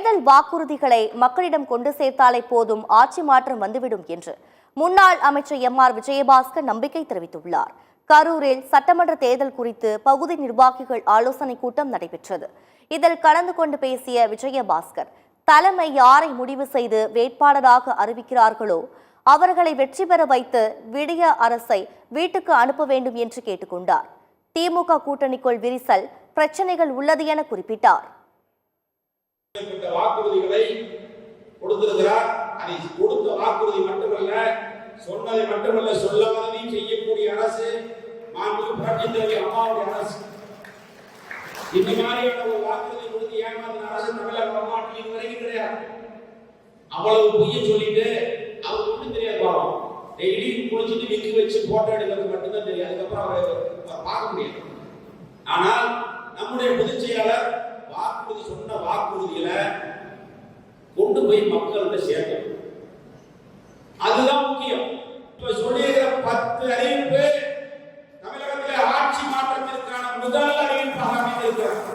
தேர்தல் வாக்குறுதிகளை மக்களிடம் கொண்டு சேர்த்தாலே போதும் ஆட்சி மாற்றம் வந்துவிடும் என்று முன்னாள் அமைச்சர் எம்.ஆர். விஜயபாஸ்கர் நம்பிக்கை தெரிவித்துள்ளார். கரூரில் சட்டமன்ற தேர்தல் குறித்து பகுதி நிர்வாகிகள் ஆலோசனை கூட்டம் நடைபெற்றது. இதில் கலந்து கொண்டு பேசிய விஜயபாஸ்கர், தலைமை யாரை முடிவு செய்து வேட்பாளராக அறிவிக்கிறார்களோ அவர்களை வெற்றி பெற வைத்து விடிய அரசை வீட்டுக்கு அனுப்ப வேண்டும் என்று கேட்டுக்கொண்டார். திமுக கூட்டணிக்குள் விரிசல் பிரச்சனைகள் உள்ளது என குறிப்பிட்டார். வாக்குறுதிகளை கொடுத்திருக்கிறார். அதை கொடுத்த வாக்குறுதி மட்டுமல்ல, சொன்னதை மட்டுமல்ல, சொல்லாததையும் செய்யக்கூடிய அரசு மாண்புமிகு புரட்சித் தலைவி அம்மாவுடைய அரசு. இந்த மாதிரியான ஒரு வாக்குறுதி கொடுத்து ஏமாந்த அரசு தமிழக வரலாற்றில் இதுவரைக்கும் கிடையாது. அவ்வளவு பொய்ய சொல்லிட்டு அவருக்கு ஒன்றும் தெரியாது. பாவம், டெய்லி குளிச்சுட்டு விக்கு வச்சு போட்டோ எடுக்கிறது மட்டும்தான் தெரியும். அதுக்கப்புறம் அவர் பார்க்க முடியாது. ஆனால் நம்முடைய பொதுச் செயலாளர் வாக்குறுதி சொன்ன வாக்குறுதிகளை கொண்டு போய் மக்கள்கிட்ட சேர்க்கணும். அதுதான் முக்கியம். இப்ப சொல்லியிருக்கிற 10 அறிவிப்பு தமிழகத்தில் ஆட்சி மாற்றத்திற்கான முதல் அறிவிப்பாக அமைந்திருக்கிறது.